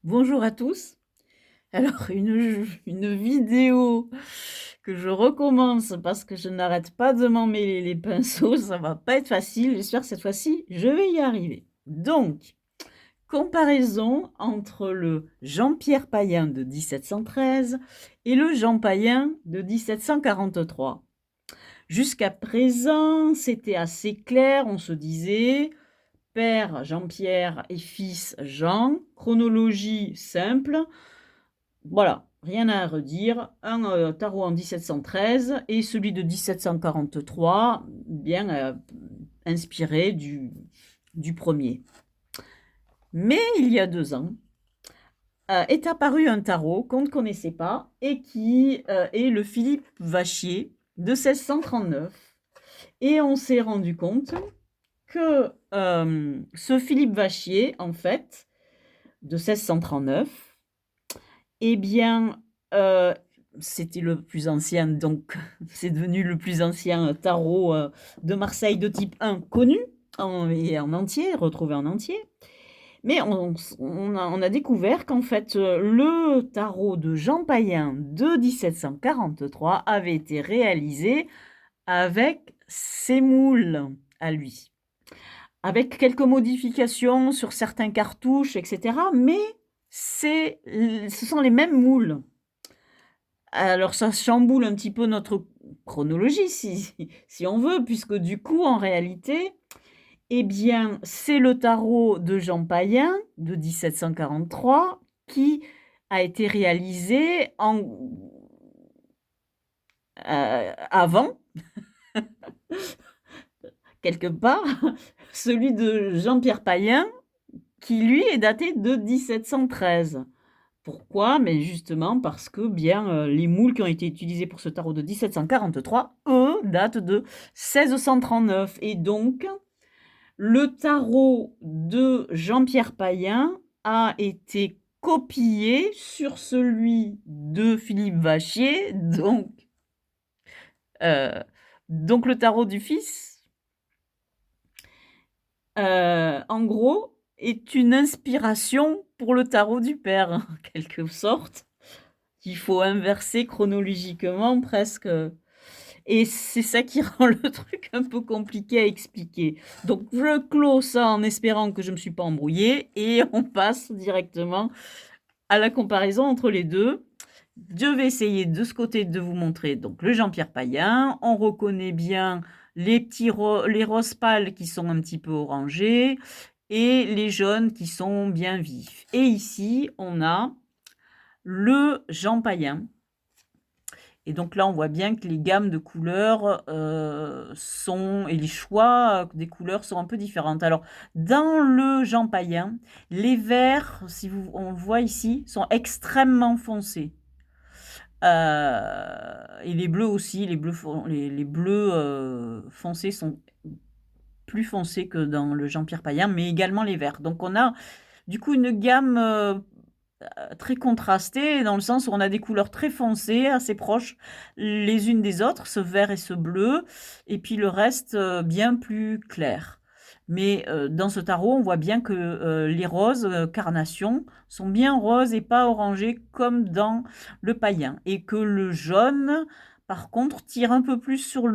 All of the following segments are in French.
Bonjour à tous. Alors une vidéo que je recommence parce que je n'arrête pas de m'en mêler les pinceaux, ça va pas être facile. J'espère que cette fois-ci, je vais y arriver. Donc, comparaison entre le Jean-Pierre Payen de 1713 et le Jean Payen de 1743. Jusqu'à présent, c'était assez clair, on se disait père Jean-Pierre et fils Jean, chronologie simple. Voilà, rien à redire. Un tarot en 1713 et celui de 1743, bien inspiré du premier. Mais il y a 2 ans, est apparu un tarot qu'on ne connaissait pas et qui est le Philippe Vachier de 1639. Et on s'est rendu compte que ce Philippe Vachier, en fait, de 1639, eh bien, c'était le plus ancien, donc c'est devenu le plus ancien tarot de Marseille de type 1 connu et en entier, retrouvé en entier. Mais on a découvert qu'en fait, le tarot de Jean Payen de 1743 avait été réalisé avec ses moules à lui, avec quelques modifications sur certains cartouches, etc. Mais ce sont les mêmes moules. Alors ça chamboule un petit peu notre chronologie si on veut, puisque du coup, en réalité, eh bien, c'est le tarot de Jean Payen de 1743 qui a été réalisé avant, quelque part, celui de Jean-Pierre Payen, qui lui est daté de 1713. Pourquoi? Mais justement parce que bien les moules qui ont été utilisés pour ce tarot de 1743, eux, datent de 1639. Et donc, le tarot de Jean-Pierre Payen a été copié sur celui de Philippe Vachier, euh, donc le tarot du fils, en gros, est une inspiration pour le tarot du père, en quelque sorte. Qu'il faut inverser chronologiquement presque. Et c'est ça qui rend le truc un peu compliqué à expliquer. Donc je clôt ça en espérant que je ne me suis pas embrouillée et on passe directement à la comparaison entre les deux. Je vais essayer de ce côté de vous montrer donc le Jean-Pierre Payen. On reconnaît bien les les roses pâles qui sont un petit peu orangés et les jaunes qui sont bien vifs. Et ici, on a le Jean Payen. Et donc là, on voit bien que les gammes de couleurs et les choix des couleurs sont un peu différentes. Alors, dans le Jean Payen, les verts, on le voit ici, sont extrêmement foncés. Et les bleus aussi, les bleus foncés sont plus foncés que dans le Jean-Pierre Payen, mais également les verts. Donc on a du coup une gamme très contrastée, dans le sens où on a des couleurs très foncées, assez proches les unes des autres, ce vert et ce bleu, et puis le reste bien plus clair. Mais dans ce tarot, on voit bien que les roses carnations sont bien roses et pas orangées comme dans le païen, et que le jaune, par contre, tire un peu plus sur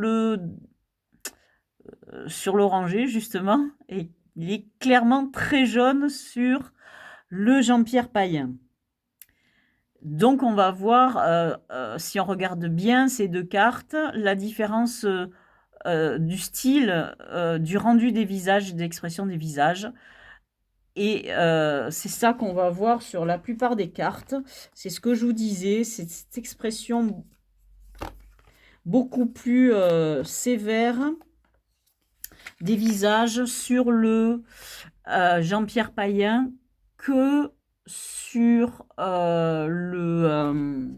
l'orangé, justement, et il est clairement très jaune sur le Jean-Pierre Payen. Donc on va voir, si on regarde bien ces 2 cartes, la différence, du style, du rendu des visages, de l'expression des visages. Et c'est ça qu'on va voir sur la plupart des cartes. C'est ce que je vous disais, c'est cette expression beaucoup plus, sévère des visages sur le, Jean-Pierre Payen que sur, le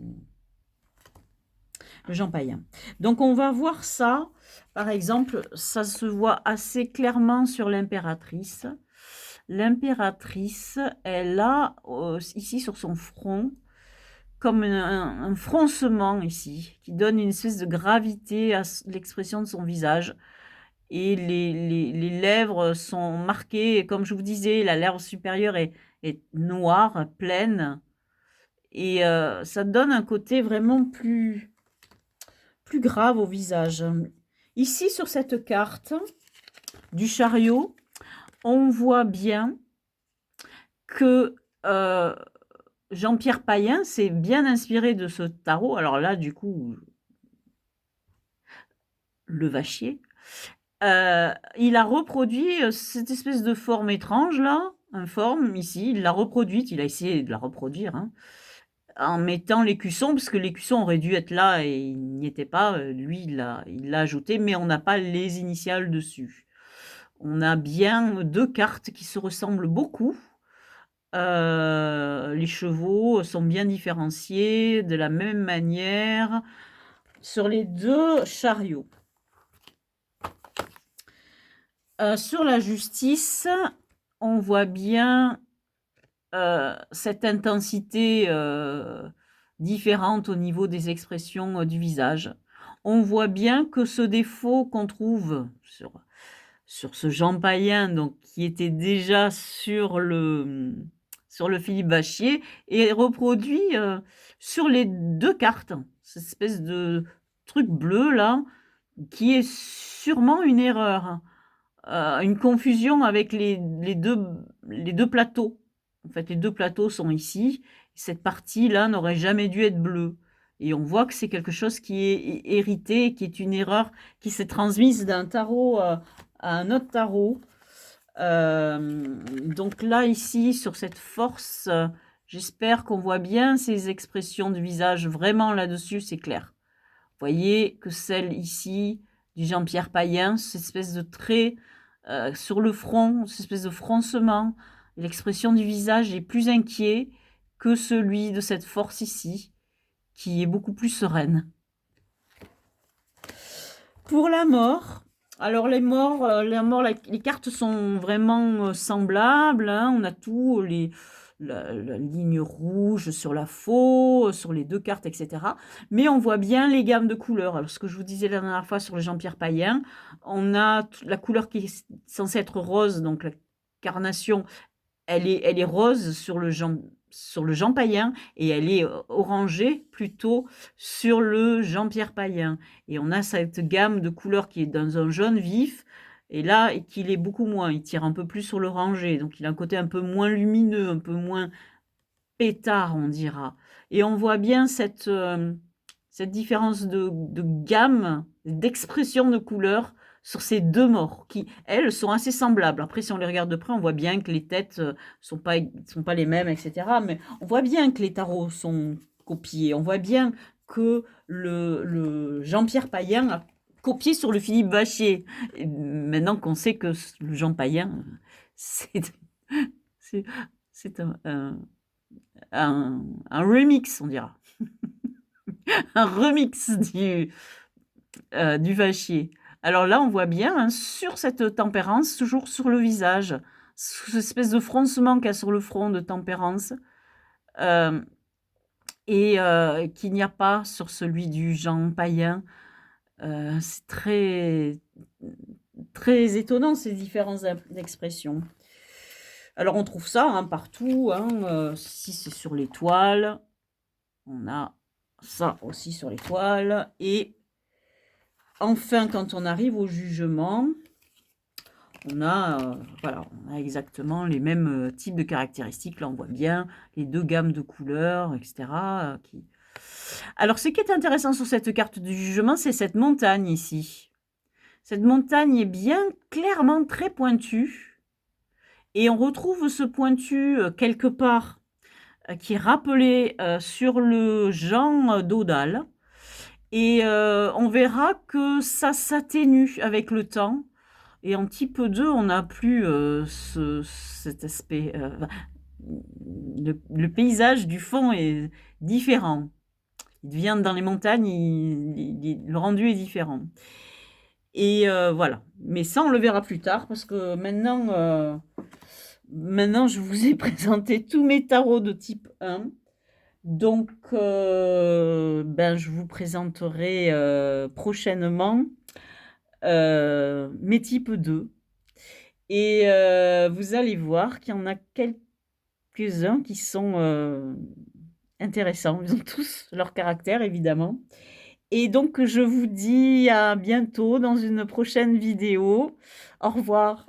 Jean Payen. Donc on va voir ça, par exemple, ça se voit assez clairement sur l'impératrice. L'impératrice, elle a ici sur son front comme un froncement ici, qui donne une espèce de gravité à l'expression de son visage. et les lèvres sont marquées, comme je vous disais, la lèvre supérieure est noire, pleine, et ça donne un côté vraiment plus grave au visage. Ici, sur cette carte du chariot, on voit bien que Jean-Pierre Payen s'est bien inspiré de ce tarot. Alors là, du coup, le vachier, il a reproduit cette espèce de forme étrange là, informe ici, il l'a reproduite, il a essayé de la reproduire, hein, en mettant l'écusson, parce que l'écusson aurait dû être là et il n'y était pas. Lui, il l'a ajouté, mais on n'a pas les initiales dessus. On a bien deux cartes qui se ressemblent beaucoup. Les chevaux sont bien différenciés de la même manière sur les deux chariots. Sur la justice, on voit bien cette intensité différente au niveau des expressions du visage. On voit bien que ce défaut qu'on trouve sur ce Jean Payen, donc, qui était déjà sur le Philippe Vachier, est reproduit sur les deux cartes. Cette espèce de truc bleu là, qui est sûrement une erreur. Une confusion avec les deux plateaux. En fait, les deux plateaux sont ici. Cette partie-là n'aurait jamais dû être bleue. Et on voit que c'est quelque chose qui est hérité, qui est une erreur qui s'est transmise d'un tarot à un autre tarot. Donc là, ici, sur cette force, j'espère qu'on voit bien ces expressions du visage. Vraiment, là-dessus, c'est clair. Vous voyez que celle ici, du Jean-Pierre Payen, cette espèce de trait sur le front, cette espèce de froncement, l'expression du visage est plus inquiet que celui de cette force ici, qui est beaucoup plus sereine. Pour la mort, alors les cartes sont vraiment semblables, hein, on a tout, la ligne rouge sur la faux, sur les deux cartes, etc. Mais on voit bien les gammes de couleurs. Alors, ce que je vous disais la dernière fois sur le Jean-Pierre Payen, on a la couleur qui est censée être rose, donc la carnation, elle est rose sur le Jean Payen, et elle est orangée plutôt sur le Jean-Pierre Payen. Et on a cette gamme de couleurs qui est dans un jaune vif, et là, qu'il est beaucoup moins. Il tire un peu plus sur l'orangé, donc il a un côté un peu moins lumineux, un peu moins pétard, on dira. Et on voit bien cette différence de gamme, d'expression de couleurs sur ces deux morts, qui, elles, sont assez semblables. Après, si on les regarde de près, on voit bien que les têtes sont pas les mêmes, etc. Mais on voit bien que les tarots sont copiés. On voit bien que le Jean-Pierre Payen a copié sur le Philippe Vachier. Et maintenant qu'on sait que le Jean Payen, c'est un remix, on dira. Un remix du Vachier. Alors là, on voit bien, hein, sur cette tempérance, toujours sur le visage, cette espèce de froncement qu'il y a sur le front de tempérance, et qu'il n'y a pas sur celui du Jean Payen. C'est très, très étonnant, ces différentes expressions. Alors, on trouve ça, hein, partout. Hein, si c'est sur l'étoile, on a ça aussi sur l'étoile. Et enfin, quand on arrive au jugement, on a, voilà, on a exactement les mêmes types de caractéristiques. Là, on voit bien les deux gammes de couleurs, etc. Alors, ce qui est intéressant sur cette carte du jugement, c'est cette montagne ici. Cette montagne est bien clairement très pointue. Et on retrouve ce pointu quelque part qui est rappelé sur le Jean d'Odal. Et on verra que ça s'atténue avec le temps. Et en type 2, on n'a plus cet aspect. Le paysage du fond est différent. Il devient dans les montagnes, le rendu est différent. Et voilà. Mais ça, on le verra plus tard, parce que maintenant, je vous ai présenté tous mes tarots de type 1. Donc, je vous présenterai prochainement mes types 2 et vous allez voir qu'il y en a quelques-uns qui sont, intéressants. Ils ont tous leur caractère évidemment et donc je vous dis à bientôt dans une prochaine vidéo. Au revoir.